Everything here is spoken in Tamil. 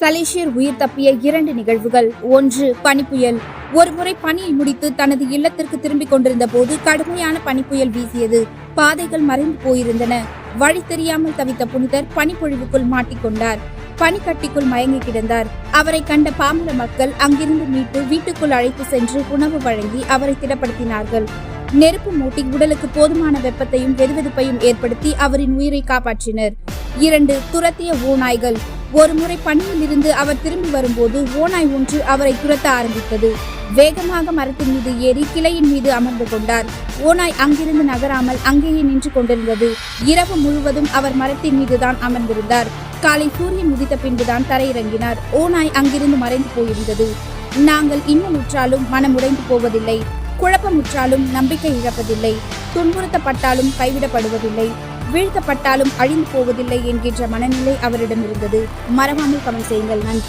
சலேசியர் உயிர் தப்பிய 2 நிகழ்வுகள். 1. பனிப்புயல். ஒருமுறை பணியை முடித்து தனது இல்லத்திற்கு திரும்பிக் கொண்டிருந்த போது கடுமையான பனிப்புயல் வீசியது. பாதைகள் மறைந்து போயிருந்தன. வழி தெரியாமல் தவித்த புனிதர் பனிப்பொழிவுக்குள் மாட்டிக்கொண்டார். பனிக்கட்டிக்குள் மயங்கி கிடந்தார். அவரை கண்ட பாமர மக்கள் அங்கிருந்து மீட்டு வீட்டுக்குள் அழைத்து சென்று உணவு வழங்கி அவரை திடப்படுத்தினார்கள். நெருப்பு மூட்டி உடலுக்கு போதுமான வெப்பத்தையும் வெதுவெதுப்பையும் ஏற்படுத்தி அவரின் உயிரை காப்பாற்றினர். 2. துரத்திய ஓநாய்கள். ஒருமுறை பணியில் இருந்து அவர் திரும்பி வரும்போது ஓநாய் ஒன்று அவரை துரத்த ஆரம்பித்தது. வேகமாக மரத்தின் மீது ஏறி கிளையின் மீது அமர்ந்து கொண்டார். ஓநாய் அங்கிருந்து நகராமல் அங்கேயே நின்று கொண்டிருந்தது. இரவு முழுவதும் அவர் மரத்தின் மீதுதான் அமர்ந்திருந்தார். காலை சூரியன் உதித்த பின்புதான் தரையிறங்கினார். ஓநாய் அங்கிருந்து மறைந்து போயிருந்தது. நாங்கள் இன்னமுற்றாலும் மனமுடைந்து போவதில்லை. குழப்பமுற்றாலும் நம்பிக்கை இழப்பதில்லை. துன்புறுத்தப்பட்டாலும் கைவிடப்படுவதில்லை. வீழ்த்தப்பட்டாலும் அழிந்து போவதில்லை என்கின்ற மனநிலை அவரிடம் இருந்தது. மறவாமல் கமெண்ட் செய்யுங்கள். நன்றி.